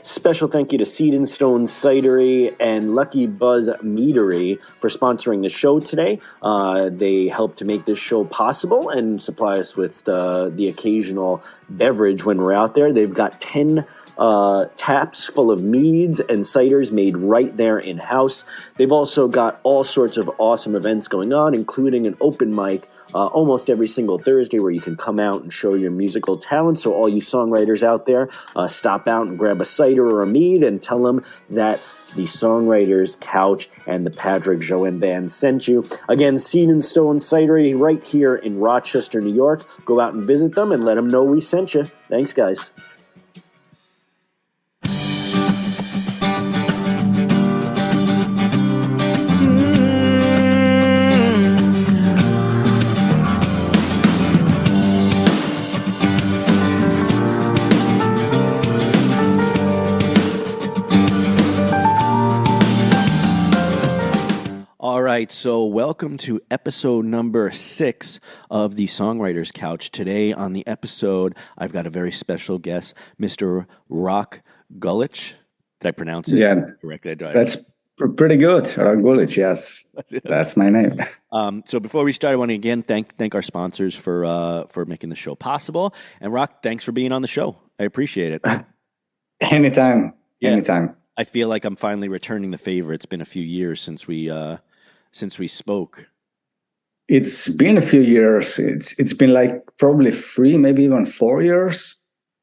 Special thank you to Seed and Stone Cidery and Lucky Buzz Meadery for sponsoring the show today. They help to make this show possible and supply us with the occasional beverage when we're out there. They've got 10 taps full of meads and ciders made right there in-house. They've also got all sorts of awesome events going on, including an open mic almost every single Thursday where you can come out and show your musical talent. So all you songwriters out there, stop out and grab a cider or a mead and tell them that the Songwriters Couch and the Patrick Joen Band sent you. Again, Seed and Stone Cidery right here in Rochester, New York. Go out and visit them and let them know we sent you. Thanks, guys. So welcome to episode number 6 of the Songwriters Couch. Today on the episode, I've got a very special guest, Mr. Rok Gulič. Did I pronounce it correctly? That's pretty good. Rok Gulič, yes. That's my name. So before we start, I want to again thank our sponsors for making the show possible. And Rok, thanks for being on the show. I appreciate it. Anytime. I feel like I'm finally returning the favor. It's been a few years since we spoke. It's been a few years. It's been like probably 3, maybe even 4 years.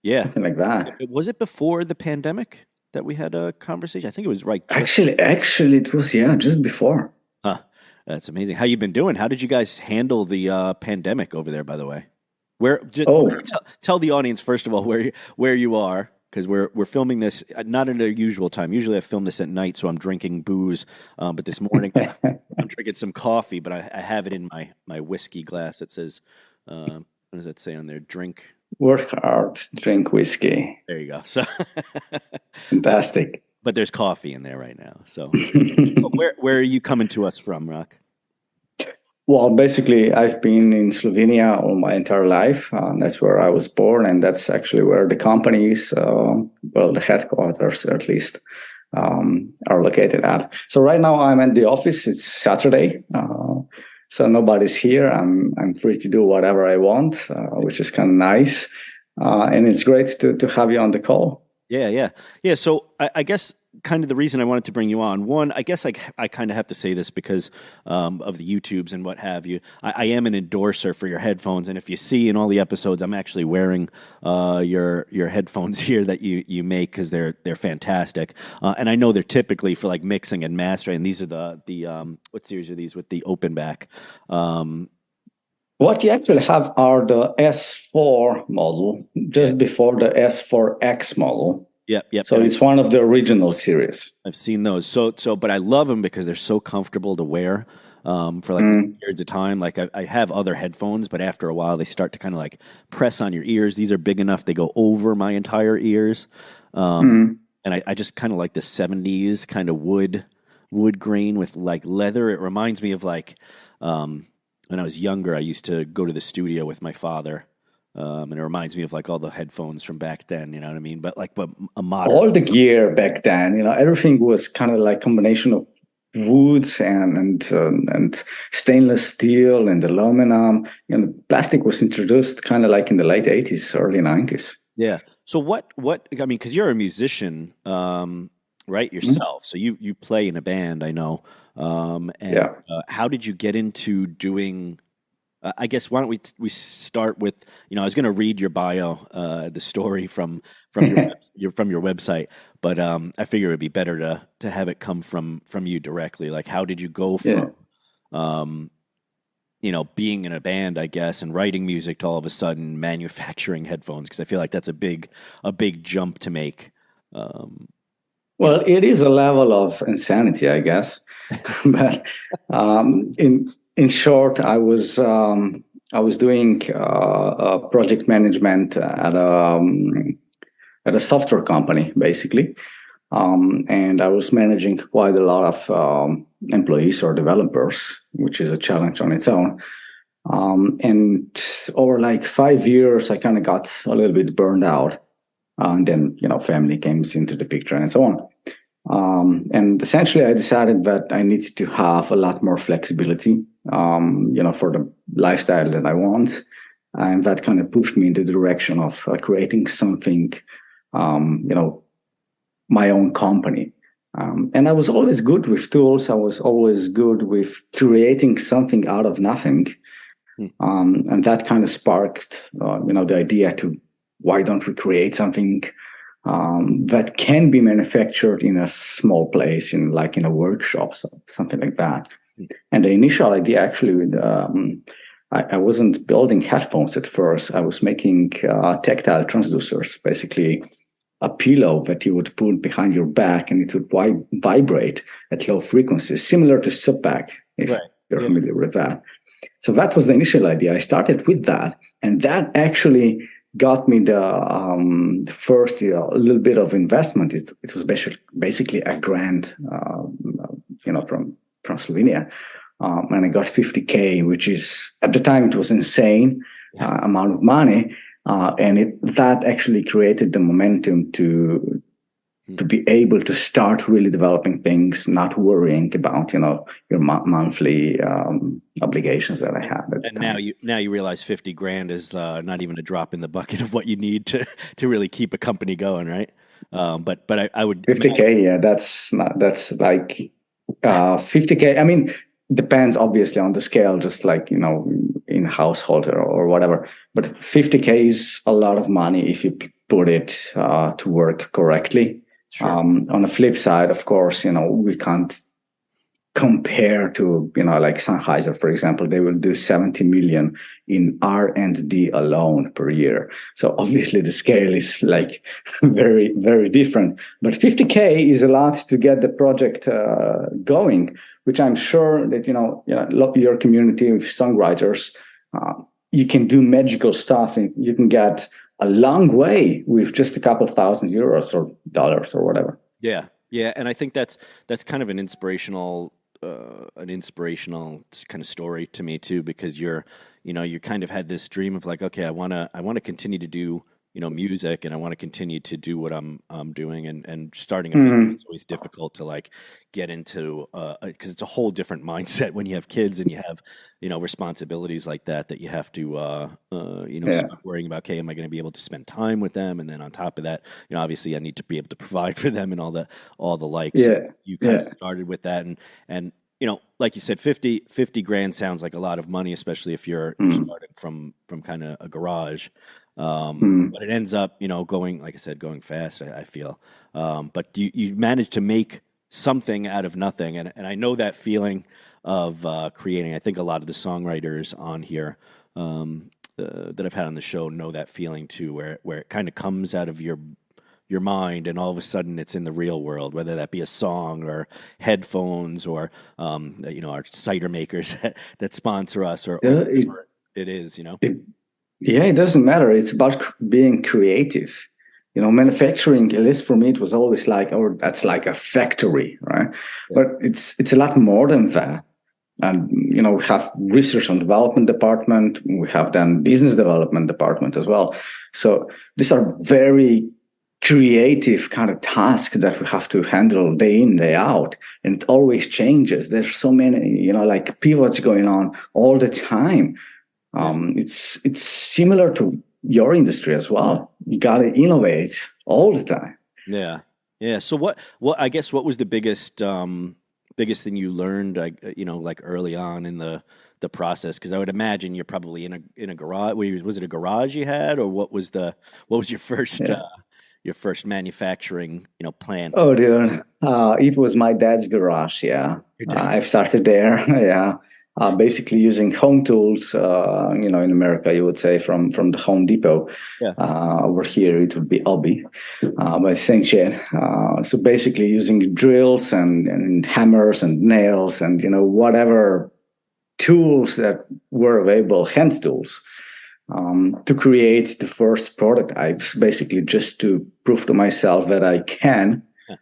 Yeah. Something like that. Was it before the pandemic that we had a conversation? I think it was right. Actually, it was, just before. Huh. That's amazing. How you been doing? How did you guys handle the pandemic over there, by the way? Tell the audience, first of all, where you are. Because we're filming this not at our usual time. Usually I film this at night, so I'm drinking booze. But this morning I'm drinking some coffee, but I have it in my whiskey glass. It says, what does that say on there? Drink. Work hard, drink whiskey. There you go. So fantastic. But there's coffee in there right now. So where are you coming to us from, Rok? Well, basically, I've been in Slovenia all my entire life. That's where I was born, and that's actually where the companies, the headquarters at least, are located at. So right now I'm at the office. It's Saturday, so nobody's here. I'm free to do whatever I want, which is kind of nice, and it's great to have you on the call. Yeah. So I guess kind of the reason I wanted to bring you on, one, I guess I kind of have to say this because of the YouTubes and what have you. I am an endorser for your headphones, and if you see in all the episodes, I'm actually wearing your headphones here that you make because they're fantastic. And I know they're typically for like mixing and mastering. These are the what series are these with the open back? What you actually have are the S4 model, just before the S4X model. Yep. So it's one of the original series. I've seen those. So, but I love them because they're so comfortable to wear for like periods of time. Like I have other headphones, but after a while they start to kind of like press on your ears. These are big enough; they go over my entire ears. And I just kind of like the 70s kind of wood grain with like leather. It reminds me of like when I was younger, I used to go to the studio with my father. And it reminds me of like all the headphones from back then, you know what I mean? But a modern. All the gear back then, everything was kind of like combination of woods and stainless steel and aluminum. Plastic was introduced kind of like in the late 80s, early 90s. Yeah. So what I mean, because you're a musician, right, yourself. So you play in a band, I know. How did you get into doing? I guess why don't we start with, I was going to read your bio, the story from your website, but I figure it'd be better to have it come from you directly. Like, how did you go from being in a band, I guess, and writing music to all of a sudden manufacturing headphones? Because I feel like that's a big jump to make. Well, it is a level of insanity, I guess, but in short, I was doing project management at a software company, basically, and I was managing quite a lot of employees or developers, which is a challenge on its own. And over like 5 years, I kind of got a little bit burned out. And then, family came into the picture and so on. And essentially, I decided that I needed to have a lot more flexibility, for the lifestyle that I want. And that kind of pushed me into the direction of creating something, my own company. And I was always good with tools. I was always good with creating something out of nothing. And that kind of sparked, the idea to, why don't we create something that can be manufactured in a small place, in a workshop, something like that. And the initial idea actually, I wasn't building headphones at first. I was making tactile transducers, basically a pillow that you would put behind your back and it would vibrate at low frequencies, similar to subback, if you're familiar with that. So that was the initial idea. I started with that, and that actually got me the first little bit of investment. It was basically a grant, from Slovenia, and I got $50K, which is, at the time, it was insane amount of money, and that actually created the momentum to be able to start really developing things, not worrying about your monthly obligations that I had. And now you realize $50,000 is not even a drop in the bucket of what you need to really keep a company going, right? But I would $50K, that's like $50K. I mean, depends obviously on the scale, just like in household or whatever. But $50K is a lot of money if you put it to work correctly. Sure. On the flip side, of course, we can't compare to, like Sennheiser, for example. They will do 70 million in R&D alone per year. So obviously the scale is like very, very different. But $50K is a lot to get the project going, which I'm sure that, your community of songwriters, you can do magical stuff and you can get a long way with just a couple €1,000 or dollars or whatever. Yeah. And I think that's kind of an inspirational kind of story to me too, because you kind of had this dream of like, okay, I want to continue to do, music, and I want to continue to do what I'm doing, and starting a family is always difficult to like get into, because it's a whole different mindset when you have kids and you have, responsibilities like that you have to, start worrying about, okay, am I going to be able to spend time with them? And then on top of that, obviously I need to be able to provide for them and all the likes. Yeah. So you kind of started with that, and like you said, $50,000 sounds like a lot of money, especially if you're starting from kind of a garage. But it ends up, going, like I said, going fast, I feel. But you managed to make something out of nothing. And I know that feeling of creating. I think a lot of the songwriters on here that I've had on the show know that feeling too, where it kind of comes out of your mind and all of a sudden it's in the real world, whether that be a song or headphones or, our cider makers that sponsor us or whatever it is, It doesn't matter. It's about being creative. Manufacturing, at least for me, it was always like, that's like a factory, right? Yeah. But it's a lot more than that. And, we have research and development department. We have then business development department as well. So these are very creative kind of tasks that we have to handle day in, day out. And it always changes. There's so many, like pivots going on all the time. It's similar to your industry as well. You got to innovate all the time. Yeah. So what I guess what was the biggest thing you learned, like early on in the process? Because I would imagine you're probably in a garage. Was it a garage you had, or what was your first your first manufacturing plant? Oh, dude, it was my dad's garage. Yeah, I've started there. Yeah. Basically using home tools, in America, you would say from the Home Depot. Yeah. Over here, it would be Albi, but same shit. So basically using drills and hammers and nails and, whatever tools that were available, hand tools, to create the first prototypes, basically just to prove to myself that I can. Yeah.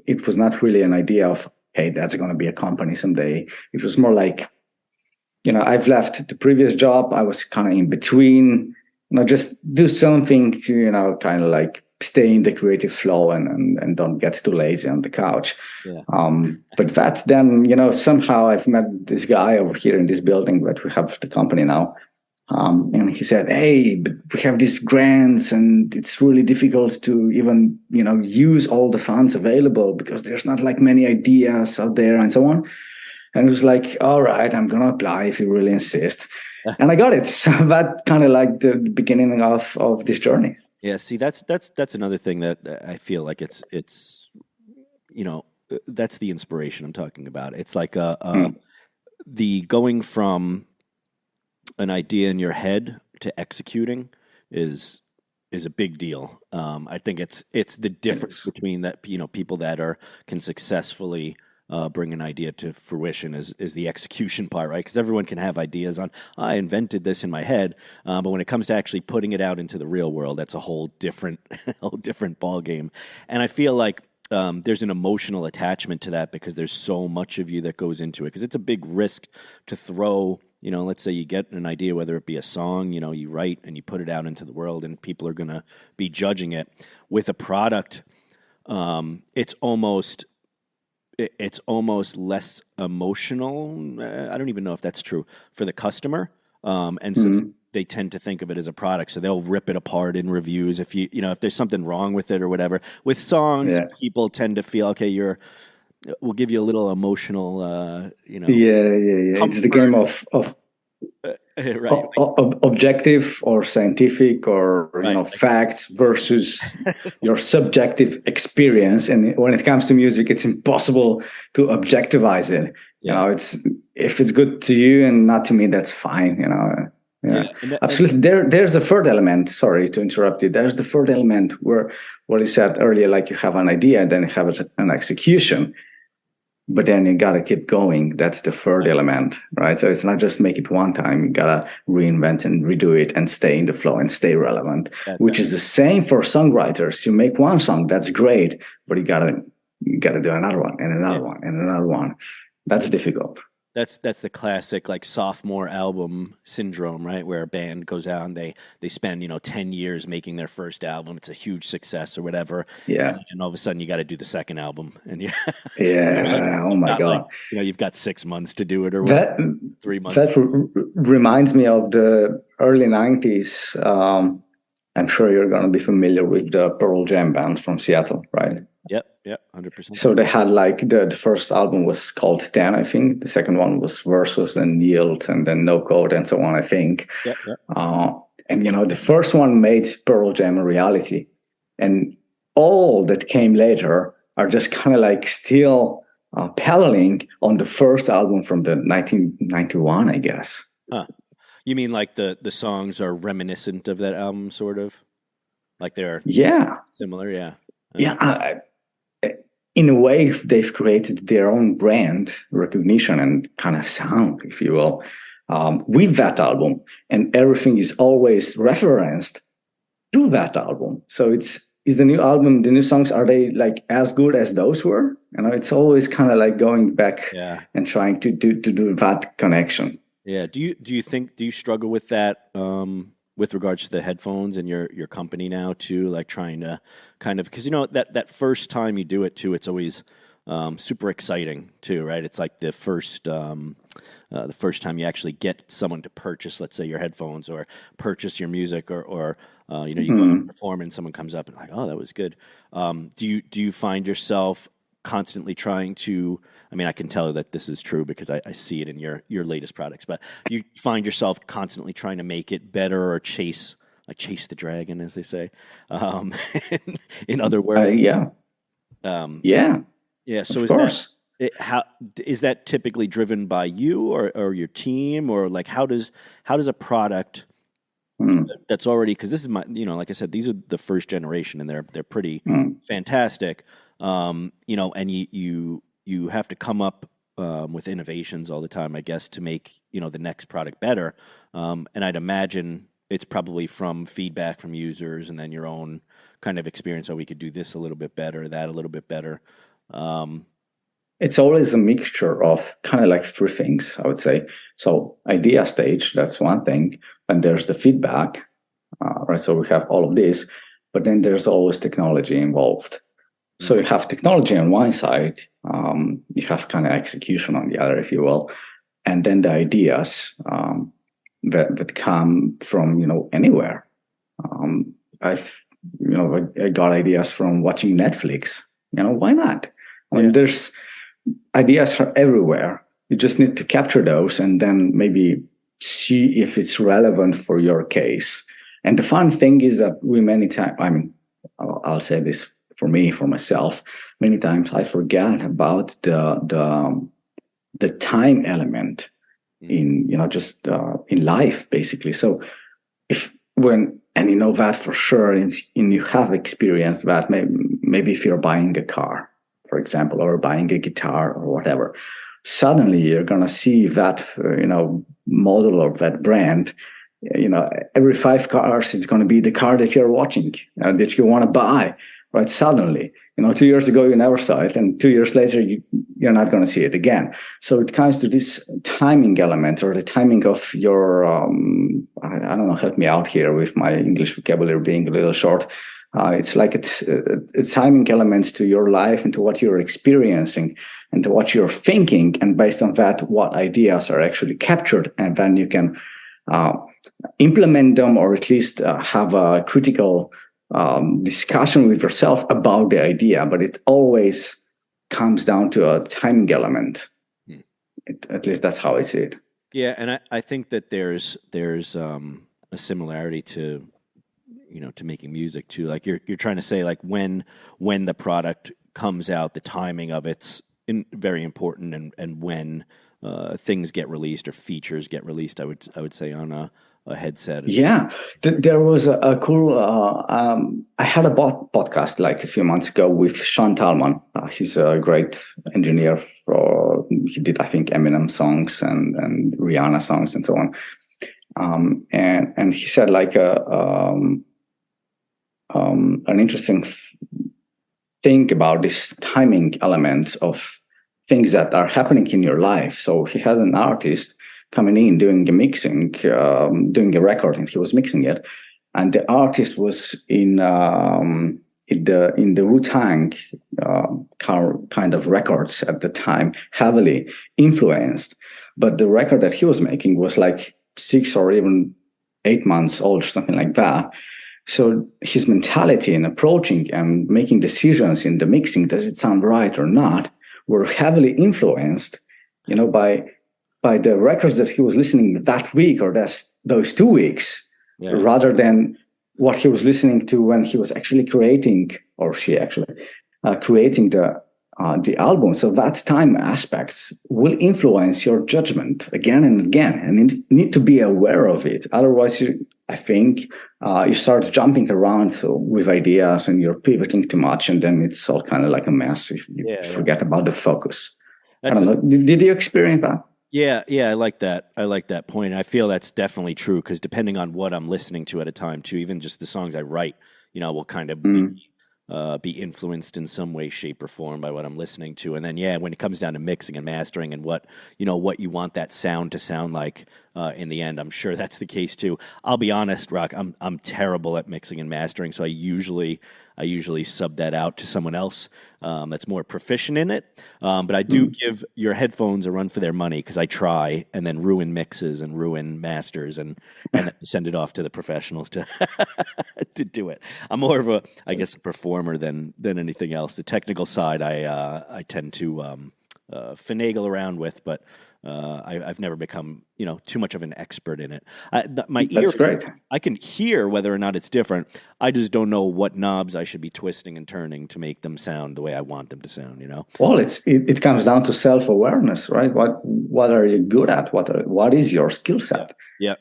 It was not really an idea of, hey, that's going to be a company someday. It was more like, I've left the previous job. I was kind of in between, just do something to, kind of like stay in the creative flow and don't get too lazy on the couch. Yeah. But that's then, somehow I've met this guy over here in this building that we have the company now. And he said, hey, but we have these grants and it's really difficult to even, use all the funds available because there's not like many ideas out there and so on. And it was like, all right, I'm going to apply if you really insist. And I got it. So that kind of like the beginning of this journey. Yeah. See, that's another thing that I feel like it's, that's the inspiration I'm talking about. It's like the going from an idea in your head to executing is a big deal. I think it's the difference between that, people that can successfully bring an idea to fruition is the execution part, right? Because everyone can have ideas on, I invented this in my head, but when it comes to actually putting it out into the real world, that's a whole different ball game. And I feel like there's an emotional attachment to that because there's so much of you that goes into it. Because it's a big risk to throw. Let's say you get an idea, whether it be a song, you write and you put it out into the world and people are going to be judging it. With a product, it's almost less emotional. I don't even know if that's true for the customer. And so they tend to think of it as a product. So they'll rip it apart in reviews. If if there's something wrong with it or whatever. With songs, people tend to feel, okay, we'll give you a little emotional, It's the game of right. Objective or scientific or facts versus your subjective experience. And when it comes to music, it's impossible to objectivize it. If it's good to you and not to me, that's fine. Absolutely. There's the third element. Sorry to interrupt you. There's the third element where what you said earlier, like you have an idea, then you have an execution. But then you got to keep going. That's the third element, right? So it's not just make it one time. You got to reinvent and redo it and stay in the flow and stay relevant, which is the same for songwriters. You make one song, that's great, but you got to do another one and another one and another one. That's difficult. That's the classic like sophomore album syndrome, right? Where a band goes out and they spend 10 years making their first album. It's a huge success or whatever. Yeah. And all of a sudden you got to do the second album, and oh my god, you've got 6 months to do it or whatever, 3 months. That reminds me of the early 90s. I'm sure you're going to be familiar with the Pearl Jam band from Seattle, right? Yep, 100%. So they had like the first album was called 10, I think. The second one was Versus and Yield and then No Code and so on, I think. Yep. And the first one made Pearl Jam a reality. And all that came later are just kind of like still pedaling on the first album from the 1991, I guess. Huh. You mean like the songs are reminiscent of that album, sort of? Like they're similar, yeah. In a way, they've created their own brand recognition and kind of sound, if you will, with that album. And everything is always referenced to that album. So is the new album, the new songs, are they like as good as those were? It's always kind of like going back and trying to do that connection. Yeah. Do you struggle with that with regards to the headphones and your company now too, like trying to kind of, because that first time you do it too, it's always super exciting too, right? It's like the first time you actually get someone to purchase, let's say, your headphones or purchase your music or you go and perform and someone comes up and like, oh, that was good. Do you find yourself constantly trying to, I can tell that this is true because I see it in your latest products, but you find yourself constantly trying to make it better or chase the dragon, as they say, in other words. So of course. Is that typically driven by you or your team, or like how does a product that's already, because this is my, like I said, these are the first generation and they're pretty fantastic. And you have to come up with innovations all the time, I guess, to make, the next product better. And I'd imagine it's probably from feedback from users and then your own kind of experience. Oh, we could do this a little bit better, that a little bit better. It's always a mixture of kind of like three things, I would say. So idea stage, that's one thing. And there's the feedback. right? So we have all of this, but then there's always technology involved. So you have technology on one side, you have kind of execution on the other, if you will, and then the ideas that come from anywhere. I got ideas from watching Netflix. Why not? I mean, there's ideas are everywhere. You just need to capture those and then maybe see if it's relevant for your case. And the fun thing is that we many times, I mean, I'll say this for myself, many times I forget about the time element in, just in life, basically. So and you know that for sure, and you have experienced that maybe if you're buying a car, for example, or buying a guitar or whatever, suddenly you're going to see that, model or that brand, every 5 cars, it's going to be the car that you're watching, that you want to buy, right? Suddenly, 2 years ago, you never saw it. And 2 years later, you're not going to see it again. So it comes to this timing element or the timing of your, I don't know, help me out here with my English vocabulary being a little short. It's like a timing elements to your life and to what you're experiencing and to what you're thinking. And based on that, what ideas are actually captured. And then you can implement them or at least have a critical discussion with yourself about the idea. But it always comes down to a timing element. At least that's how I see it. Yeah, and I think that there's a similarity to to making music too. Like you're trying to say, like when the product comes out, the timing of it's very important, and when things get released or features get released, I would say on a headset. Yeah, there was a cool. I had a podcast like a few months ago with Sean Talman. He's a great engineer. He did, I think, Eminem songs and Rihanna songs and so on. And he said like an interesting thing about this timing element of things that are happening in your life. So he had an artist coming in, doing a mixing, doing a record, and he was mixing it. And the artist was in the Wu-Tang kind of records at the time, heavily influenced. But the record that he was making was like 6 or even 8 months old, or something like that. So his mentality in approaching and making decisions in the mixing, does it sound right or not, were heavily influenced, by the records that he was listening that week or those 2 weeks, rather than what he was listening to when he was actually creating, or she actually creating the album. So that time aspects will influence your judgment again and again, and you need to be aware of it. Otherwise, I think you start jumping around with ideas and you're pivoting too much, and then it's all kind of like a mess if you forget about the focus. I don't know. Did you experience that? Yeah, I like that. I like that point. I feel that's definitely true because depending on what I'm listening to at a time, too, even just the songs I write, will kind of be influenced in some way, shape, or form by what I'm listening to. And then, when it comes down to mixing and mastering and what you want that sound to sound like in the end, I'm sure that's the case too. I'll be honest, Rok, I'm terrible at mixing and mastering, so I usually sub that out to someone else that's more proficient in it. But I do give your headphones a run for their money because I try and then ruin mixes and ruin masters and then send it off to the professionals to to do it. I'm more of a performer than anything else. The technical side I tend to finagle around with, but I've never become, too much of an expert in it. My ear, that's great. I can hear whether or not it's different. I just don't know what knobs I should be twisting and turning to make them sound the way I want them to sound. Well, it comes down to self-awareness, right? What are you good at? What is your skill set? Yeah.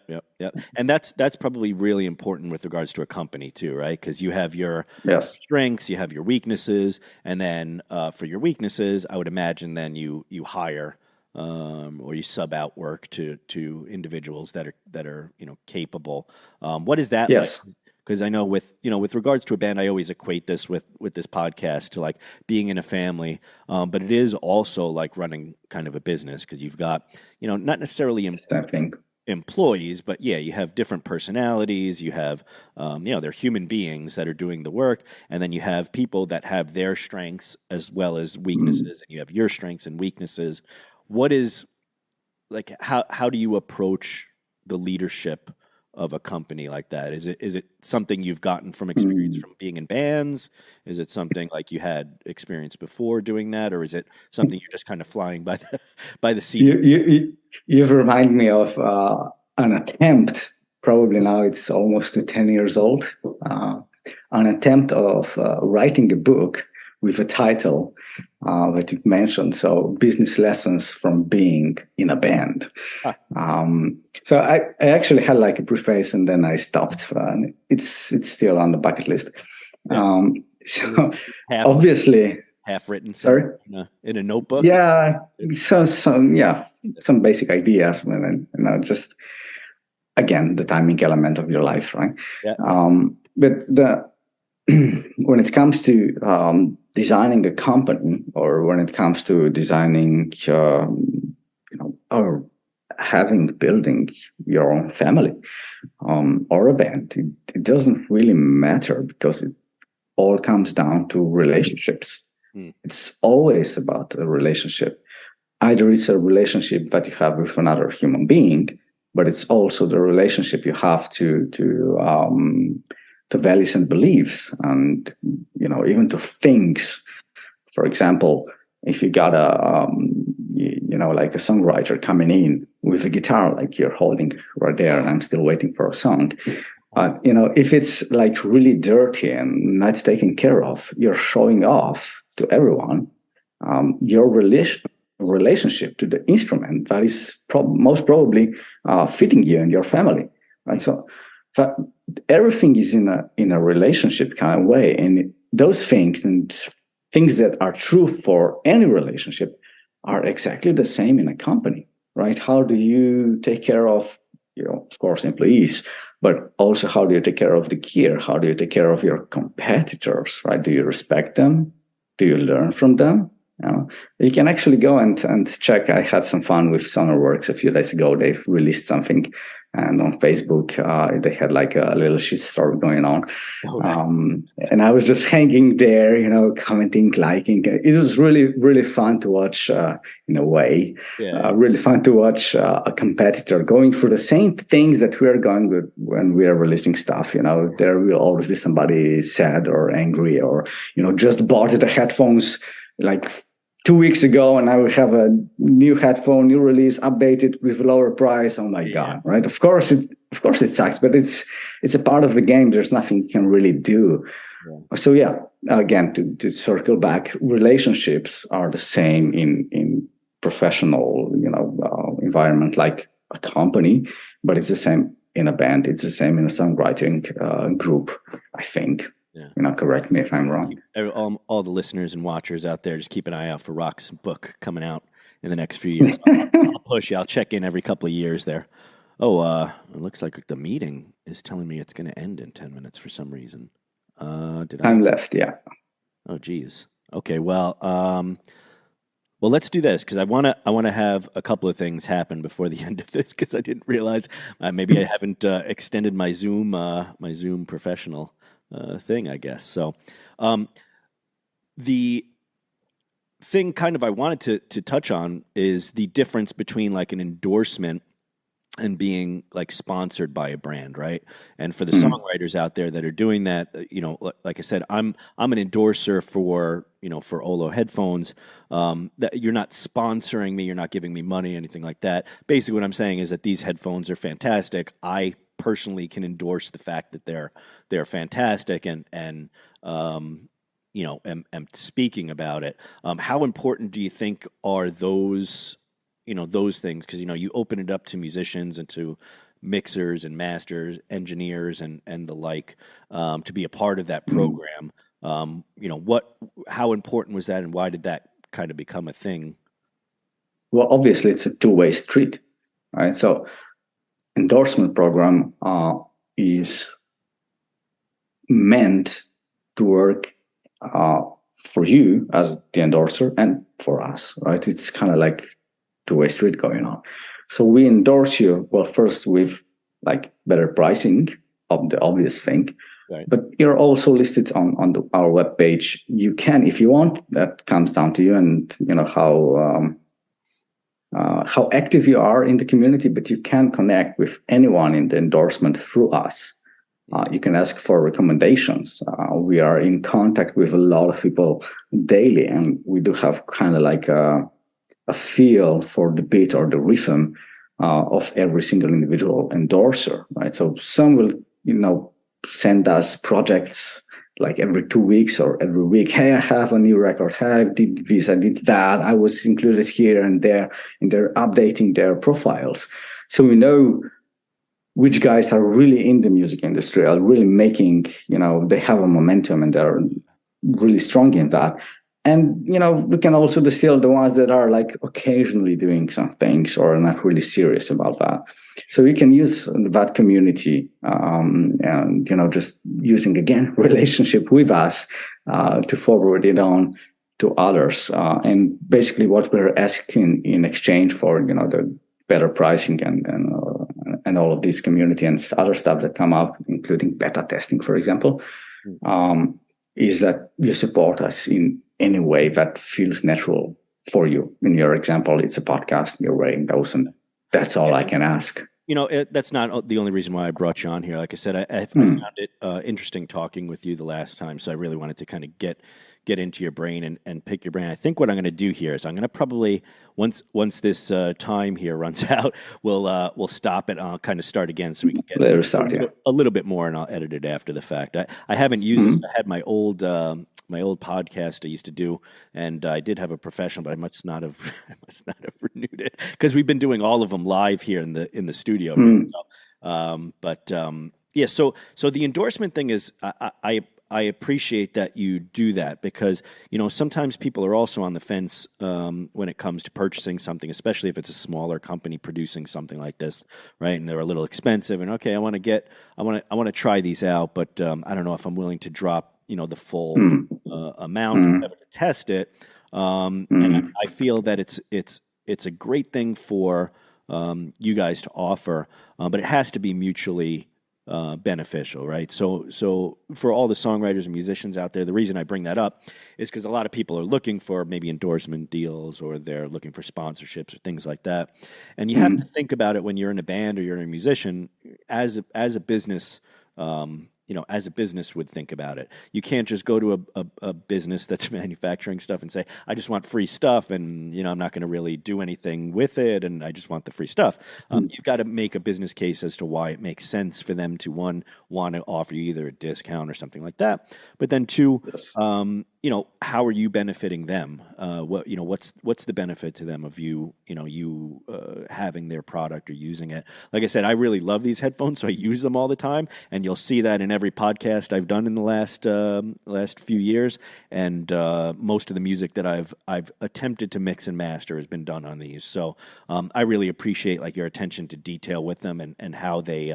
And that's probably really important with regards to a company too, right? Because you have your strengths, you have your weaknesses, and then for your weaknesses, I would imagine then you hire or you sub out work to individuals that are capable. What is that like? Because I know with regards to a band, I always equate this with this podcast to like being in a family, but it is also like running kind of a business because you've got not necessarily employees, but yeah, you have different personalities. You have, they're human beings that are doing the work, and then you have people that have their strengths as well as weaknesses, and you have your strengths and weaknesses. What is like how do you approach the leadership of a company like that? Is it something you've gotten from experience from being in bands? Is it something like you had experience before doing that, or is it something you're just kind of flying by the seat? You remind me of an attempt. Probably now it's almost 10 years old. An attempt of writing a book with a title that you've mentioned. So, business lessons from being in a band. So I actually had like a preface, and then I stopped. It's still on the bucket list. So obviously, half written. Sorry, in a notebook. Yeah, some basic ideas, and just again the timing element of your life, right? Yeah. But when it comes to designing a company, or when it comes to designing, or building your own family, or a band, it doesn't really matter, because it all comes down to relationships. It's always about a relationship. Either it's a relationship that you have with another human being, but it's also the relationship you have to values and beliefs, and even to things. For example, if you got like a songwriter coming in with a guitar, like you're holding right there, and I'm still waiting for a song. If it's like really dirty and not taken care of, you're showing off to everyone your relationship to the instrument that is most probably fitting you and your family, right? So everything is in a relationship kind of way, and those things and things that are true for any relationship are exactly the same in a company, right? How do you take care of, of course, employees, but also how do you take care of the gear? How do you take care of your competitors, right? Do you respect them? Do you learn from them? You can actually go and check. I had some fun with SonarWorks a few days ago. They've released something, and on Facebook, they had like a little shitstorm going on. And I was just hanging there, commenting, liking. It was really, really fun to watch, in a way. Yeah. Really fun to watch a competitor going through the same things that we are going with when we are releasing stuff. There will always be somebody sad or angry, or, just bought the headphones like 2 weeks ago, and I will have a new headphone, new release, updated with a lower price. Oh my God, right? Of course it sucks, but it's a part of the game. There's nothing you can really do. Yeah. So again, to circle back, relationships are the same in professional, environment, like a company, but it's the same in a band. It's the same in a songwriting group, I think. Yeah. Correct me if I'm wrong. All the listeners and watchers out there, just keep an eye out for Rok's book coming out in the next few years. I'll push you. I'll check in every couple of years there. It looks like the meeting is telling me it's going to end in 10 minutes for some reason. Time left, yeah. Oh, geez. Okay, well, let's do this, because I want to have a couple of things happen before the end of this, because I didn't realize maybe I haven't extended my Zoom professional thing, I guess. So the thing kind of I wanted to touch on is the difference between like an endorsement and being like sponsored by a brand, right? And for the songwriters out there that are doing that, like I said, I'm an endorser for OLLO headphones. That you're not sponsoring me, you're not giving me money, anything like that. Basically what I'm saying is that these headphones are fantastic. I personally can endorse the fact that they're fantastic, and am speaking about it. How important do you think are those things? Because you open it up to musicians and to mixers and masters, engineers, and the like, to be a part of that program. How important was that, and why did that kind of become a thing? Well, obviously it's a two-way street, right? So endorsement program is meant to work for you as the endorser and for us, right? It's kind of like two-way street going on. So we endorse you, well, first with like better pricing of the obvious thing, right. But you're also listed on our webpage. You can, if you want, that comes down to you and how active you are in the community, but you can connect with anyone in the endorsement through us. You can ask for recommendations. We are in contact with a lot of people daily, and we do have kind of like a feel for the beat or the rhythm of every single individual endorser, right? So some will, send us projects like every 2 weeks or every week. Hey, I have a new record. Hey, I did this, I did that. I was included here and there, and they're updating their profiles. So we know which guys are really in the music industry, are really making, they have a momentum and they're really strong in that. And, we can also distill the ones that are like occasionally doing some things or not really serious about that. So we can use that community and, just using, again, relationship with us to forward it on to others. And basically what we're asking in exchange for, the better pricing and all of this community and other stuff that come up, including beta testing, for example, is that you support us in any way that feels natural for you. In your example, it's a podcast, you're writing those, and that's all I can ask. That's not the only reason why I brought you on here. Like I said, I found it interesting talking with you the last time, so I really wanted to kind of get into your brain and pick your brain. I think what I'm going to do here is I'm going to probably once this time here runs out, we'll stop it. I'll kind of start again so we can get a little bit more, and I'll edit it after the fact. I haven't used this. I had my old podcast I used to do, and I did have a professional, but I must not have renewed it because we've been doing all of them live here in the studio. Yeah. So the endorsement thing is I appreciate that you do that because, sometimes people are also on the fence when it comes to purchasing something, especially if it's a smaller company producing something like this, right? And they're a little expensive and okay, I want to try these out, but I don't know if I'm willing to drop, the full amount to test it. And I feel that it's a great thing for you guys to offer, but it has to be mutually beneficial, right? So for all the songwriters and musicians out there, the reason I bring that up is because a lot of people are looking for maybe endorsement deals or they're looking for sponsorships or things like that. And you have to think about it when you're in a band or you're a musician as a business. As a business would think about it. You can't just go to a business that's manufacturing stuff and say, I just want free stuff and, I'm not going to really do anything with it and I just want the free stuff. You've got to make a business case as to why it makes sense for them to, one, want to offer you either a discount or something like that. But then two, yes. How are you benefiting them? What's the benefit to them of you having their product or using it? Like I said, I really love these headphones, so I use them all the time, and you'll see that in every podcast I've done in the last few years. And most of the music that I've attempted to mix and master has been done on these. So I really appreciate your attention to detail with them and how they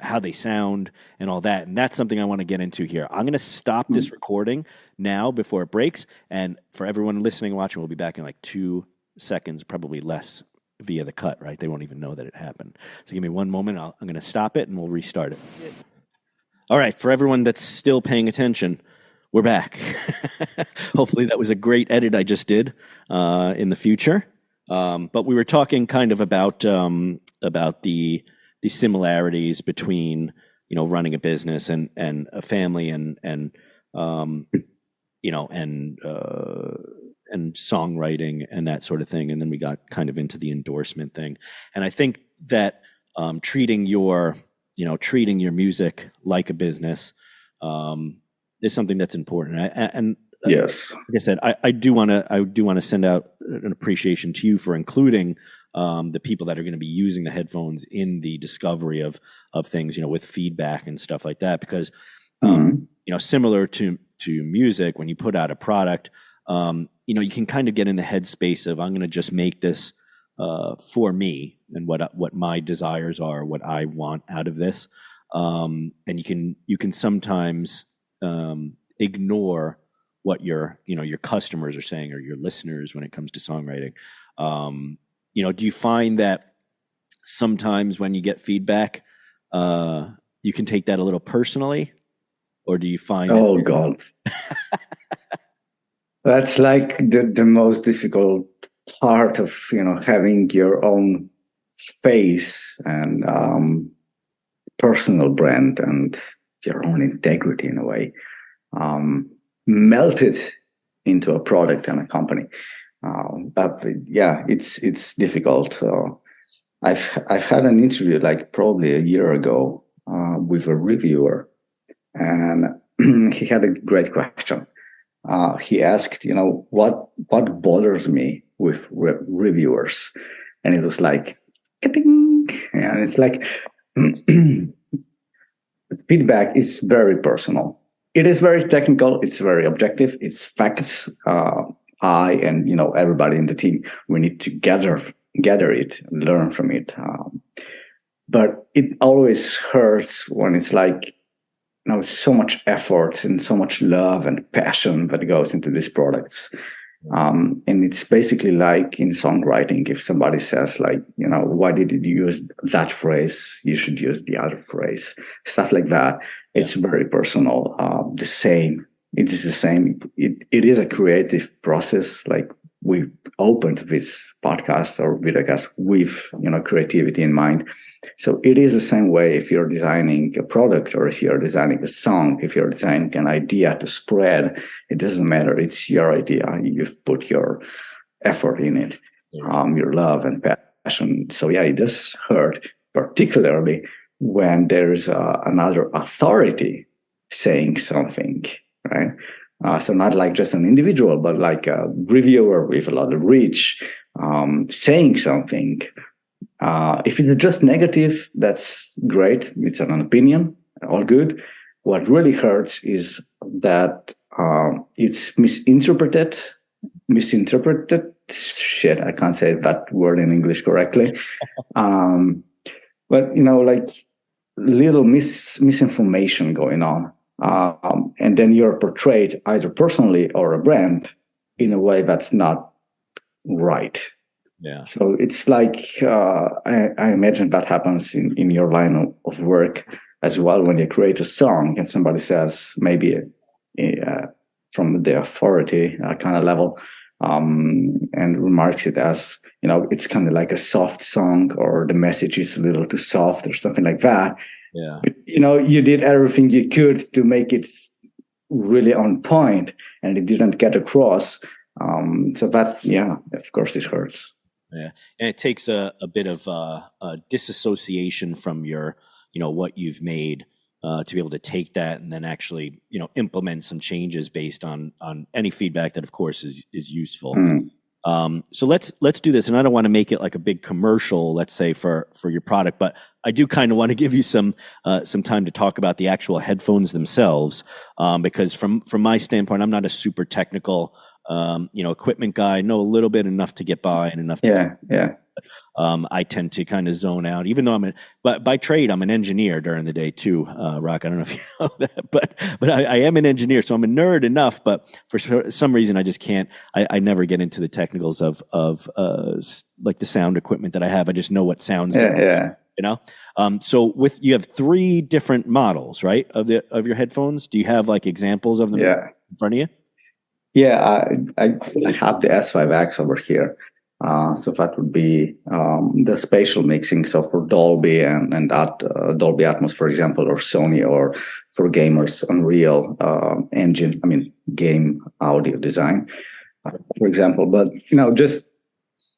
how they sound and all that. And that's something I want to get into here. I'm going to stop this recording now before it breaks. And for everyone listening and watching, we'll be back in 2 seconds, probably less via the cut, right? They won't even know that it happened. So give me one moment. I'm going to stop it and we'll restart it. All right. For everyone that's still paying attention, we're back. Hopefully that was a great edit I just did in the future. But we were talking kind of about the similarities between, running a business and a family and songwriting and that sort of thing. And then we got kind of into the endorsement thing. And I think that treating your music like a business is something that's important. And yes, like I said, I do want to send out an appreciation to you for including the people that are going to be using the headphones in the discovery of things, with feedback and stuff like that. Because similar to music, when you put out a product, you can kind of get in the headspace of I'm going to just make this for me and what my desires are, what I want out of this, and you can sometimes ignore what your customers are saying or your listeners when it comes to songwriting. do you find that sometimes when you get feedback, you can take that a little personally, or do you find? Oh God, that's like the most difficult part of having your own face and personal brand and your own integrity in a way, melted into a product and a company. But yeah, it's difficult. I've had an interview like probably a year ago with a reviewer, and he had a great question. He asked, what bothers me with reviewers, and it was like, and it's like feedback is very personal. It is very technical. It's very objective. It's facts. I and everybody in the team, we need to gather it, and learn from it. But it always hurts when it's like so much effort and so much love and passion that goes into these products. And it's basically like in songwriting, if somebody says like, why did you use that phrase? You should use the other phrase, stuff like that. It's very personal. It is the same. It is a creative process. Like we opened this podcast or videocast with, creativity in mind. So it is the same way if you're designing a product or if you're designing a song, if you're designing an idea to spread, it doesn't matter. It's your idea. You've put your effort in it, your love and passion. So yeah, it does hurt, particularly when there's another authority saying something, right? So not like just an individual, but like a reviewer with a lot of reach, saying something. If it's just negative, that's great. It's an opinion, all good. What really hurts is that it's misinterpreted. Shit, I can't say that word in English correctly. But like little misinformation going on. And then you're portrayed either personally or a brand in a way that's not right. Yeah. So it's like, I imagine that happens in your line of work as well, when you create a song and somebody says, maybe from the authority kind of level, and remarks it as, it's kind of like a soft song, or the message is a little too soft or something like that. Yeah. But, you did everything you could to make it really on point, and it didn't get across. So that, of course it hurts. Yeah. And it takes a bit of a disassociation from your, what you've made to be able to take that and then actually, implement some changes based on any feedback that, of course, is useful. So let's do this. And I don't want to make it like a big commercial, let's say, for your product, but I do kind of want to give you some time to talk about the actual headphones themselves, because from my standpoint, I'm not a super technical equipment guy. I know a little bit, enough to get by and enough to I tend to kind of zone out, even though but by trade, I'm an engineer during the day too. Rok, I don't know if you know that, but I am an engineer, so I'm a nerd enough, but for some reason I just can't, I never get into the technicals of like the sound equipment that I have. I just know what sounds good. So you have 3 different models, right, of your headphones. Do you have like examples of them in front of you? Yeah, I have the S5X over here. So that would be the spatial mixing. So for Dolby and Dolby Atmos, for example, or Sony, or for gamers, Unreal Engine, game audio design, for example. But, just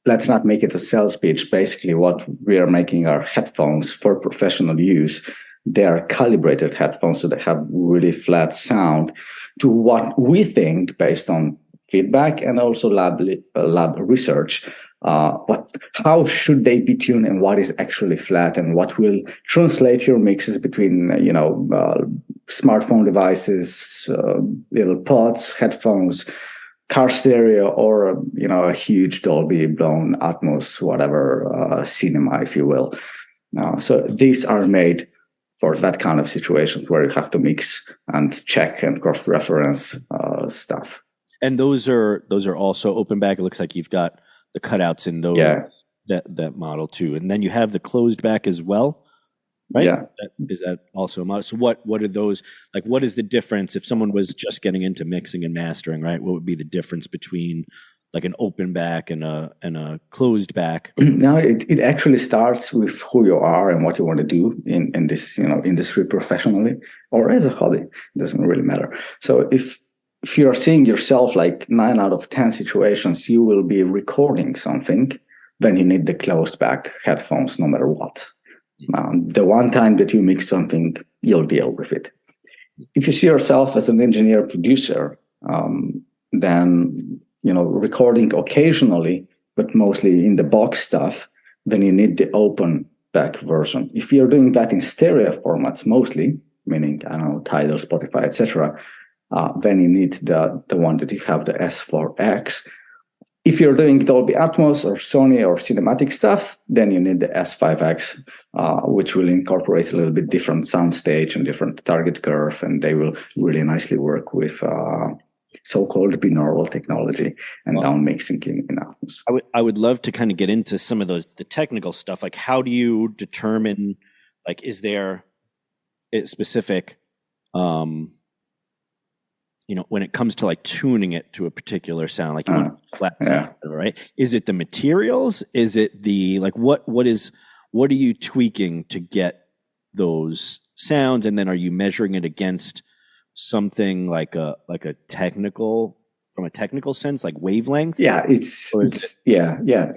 let's not make it a sales pitch. Basically, what we are making are headphones for professional use. They are calibrated headphones, so they have really flat sound to what we think based on feedback and also lab research. How should they be tuned, and what is actually flat, and what will translate your mixes between smartphone devices, little pods, headphones, car stereo, or a huge Dolby blown Atmos, whatever, cinema, if you will. So these are made for that kind of situations where you have to mix and check and cross-reference stuff. And those are also open back. It looks like you've got the cutouts in those. that model too. And then you have the closed back as well, right? Yeah. Is that also a model? So what are those, like, what is the difference if someone was just getting into mixing and mastering, right? What would be the difference between like an open back and a closed back? Now it actually starts with who you are and what you want to do in this, industry professionally or as a hobby. It doesn't really matter. So if you are seeing yourself like 9 out of 10 situations, you will be recording something, then you need the closed back headphones no matter what. The one time that you mix something, you'll deal with it. If you see yourself as an engineer producer, then recording occasionally, but mostly in the box stuff, then you need the open back version. If you're doing that in stereo formats mostly, meaning, I don't know, Tidal, Spotify, etc., then you need the one that you have, the S4X. If you're doing Dolby Atmos or Sony or cinematic stuff, then you need the S5X, which will incorporate a little bit different soundstage and different target curve, and they will really nicely work with so-called binaural technology and down mixing in Atmos. I would love to kind of get into some of the technical stuff. Like, how do you determine, like, is there a specific, when it comes to like tuning it to a particular sound, like you want a flat sound, right? Is it the materials? Is it the, like, what are you tweaking to get those sounds? And then are you measuring it against something like a technical, from a technical sense, like wavelength? Yeah, yeah.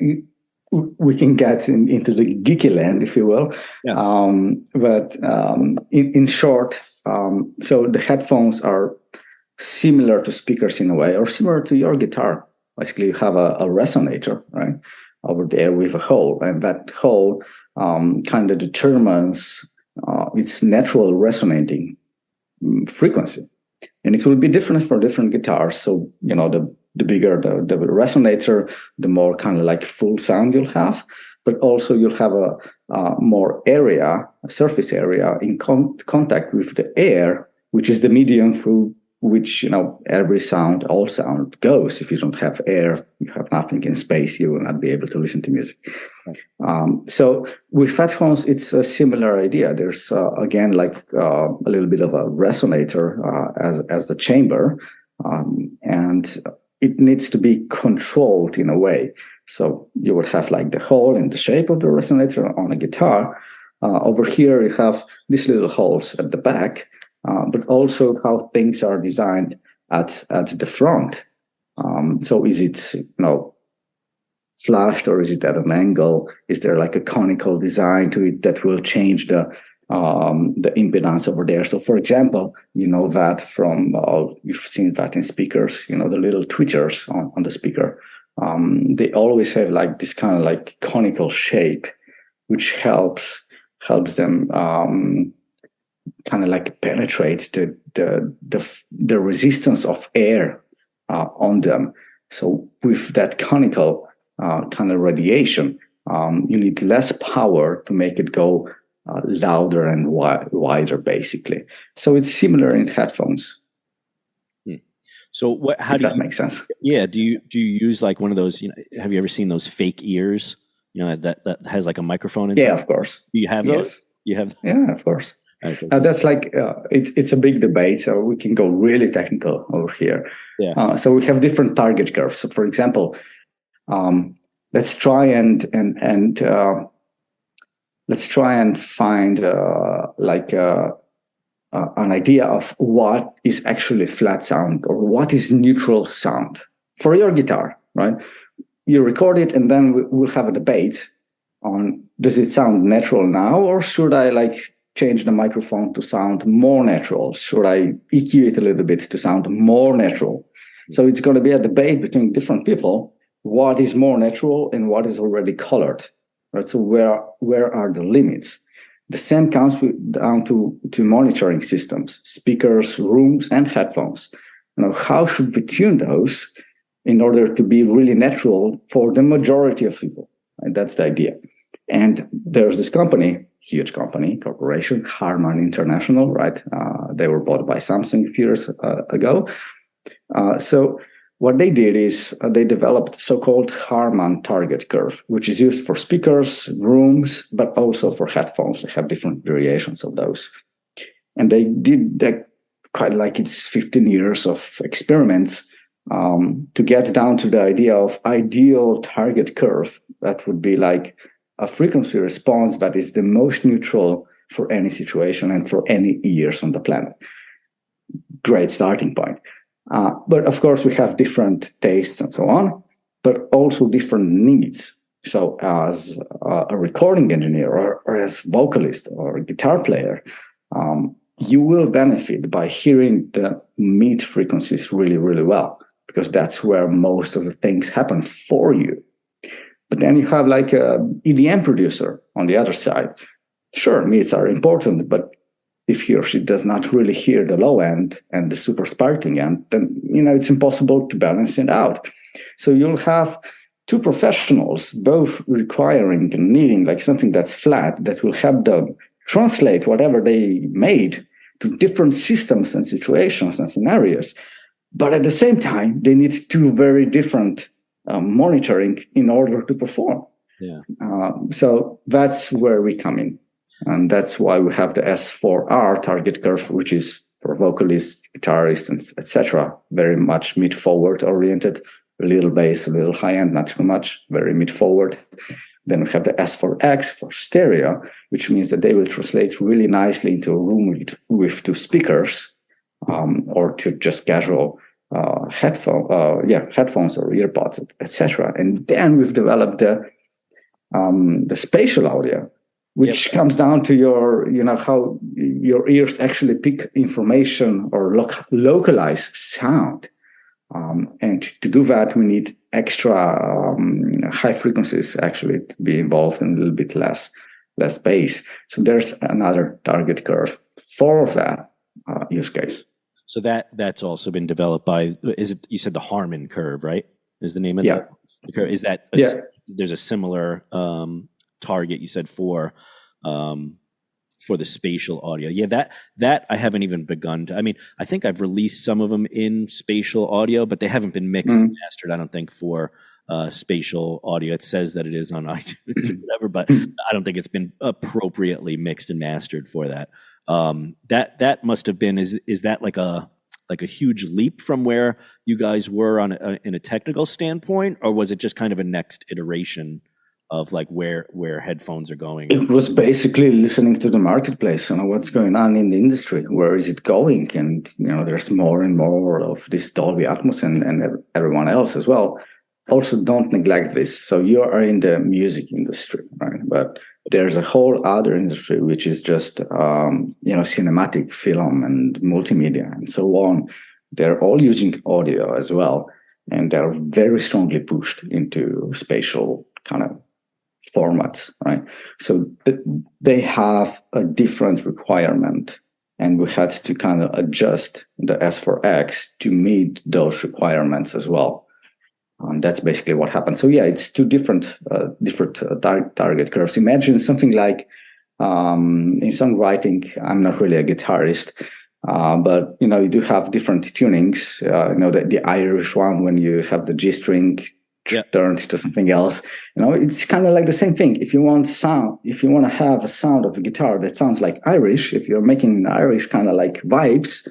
We can get into the geeky land, if you will. Yeah. But in short, so the headphones are similar to speakers in a way, or similar to your guitar. Basically, you have a resonator, right, over there with a hole, and that hole kind of determines its natural resonating frequency, and it will be different for different guitars. So the bigger the resonator, the more kind of like full sound you'll have, but also you'll have a more area, a surface area in contact with the air, which is the medium through which every sound, all sound goes. If you don't have air, you have nothing in space, you will not be able to listen to music. Right. So with headphones, it's a similar idea. There's again like a little bit of a resonator as the chamber, and it needs to be controlled in a way. So you would have like the hole in the shape of the resonator on a guitar. Over here, you have these little holes at the back. But also how things are designed at the front. So is it flashed, or is it at an angle? Is there like a conical design to it that will change the impedance over there? So for example, that from you've seen that in speakers. The little tweeters on the speaker. They always have like this kind of like conical shape, which helps them kind of like penetrate the resistance of air on them. So with that conical kind of radiation, you need less power to make it go louder and wider, basically. So it's similar in headphones. So how do that make sense? Yeah. Do you use like one of those? Have you ever seen those fake ears? That has like a microphone inside. Yeah, of course. Do you have those? You have? Yeah, of course. Now that's like it's a big debate, so we can go really technical over here. Yeah. So we have different target curves. So, for example, let's try and find an idea of what is actually flat sound or what is neutral sound for your guitar, right? You record it, and then we'll have a debate on, does it sound natural now, or should I like change the microphone to sound more natural? Should I EQ it a little bit to sound more natural? So it's going to be a debate between different people. What is more natural and what is already colored? Right. So where are the limits? The same comes down to monitoring systems, speakers, rooms, and headphones. How should we tune those in order to be really natural for the majority of people? And that's the idea. And there's this company, huge company, corporation, Harman International, right? They were bought by Samsung a few years ago. So what they did is they developed so-called Harman target curve, which is used for speakers, rooms, but also for headphones. They have different variations of those. And they did that quite like it's 15 years of experiments to get down to the idea of ideal target curve. That would be like a frequency response that is the most neutral for any situation and for any ears on the planet. Great starting point. But of course, we have different tastes and so on, but also different needs. So as a recording engineer or as vocalist or a guitar player, you will benefit by hearing the mid frequencies really, really well, because that's where most of the things happen for you. But then you have like a EDM producer on the other side. Sure, mids are important, but if he or she does not really hear the low end and the super sparkling end, then it's impossible to balance it out. So you'll have two professionals both requiring and needing like something that's flat that will help them translate whatever they made to different systems and situations and scenarios. But at the same time, they need two very different monitoring in order to perform. Yeah. So that's where we come in. And that's why we have the S4R target curve, which is for vocalists, guitarists, and etc. Very much mid-forward oriented, a little bass, a little high-end, not too much, very mid-forward. Then we have the S4X for stereo, which means that they will translate really nicely into a room with two speakers or to just casual headphones or earpods, etc. And then we've developed the spatial audio, which comes down to your, how your ears actually pick information or localize sound. And to do that, we need extra high frequencies actually to be involved and a little bit less bass. So there's another target curve for that use case. So that's also been developed by, you said the Harman curve, right? Is the name of the curve? Is that, there's a similar target you said for the spatial audio. Yeah, that I haven't even begun to. I mean, I think I've released some of them in spatial audio, but they haven't been mixed and mastered, I don't think, for spatial audio. It says that it is on iTunes or whatever, but I don't think it's been appropriately mixed and mastered for that. That must have been, is that like a huge leap from where you guys were in a technical standpoint, or was it just kind of a next iteration of like where headphones are going? It was basically listening to the marketplace, what's going on in the industry, where is it going? And, there's more and more of this Dolby Atmos and everyone else as well. Also, don't neglect this. So you are in the music industry, right? But there's a whole other industry, which is just, cinematic film and multimedia and so on. They're all using audio as well. And they're very strongly pushed into spatial kind of formats, right? So they have a different requirement, and we had to kind of adjust the S4X to meet those requirements as well. That's basically what happened. So yeah, it's two different target curves. Imagine something like in songwriting. I'm not really a guitarist, but you do have different tunings. The Irish one, when you have the G string turned to something else, it's kind of like the same thing. If you want to have a sound of a guitar that sounds like Irish, if you're making Irish kind of like vibes,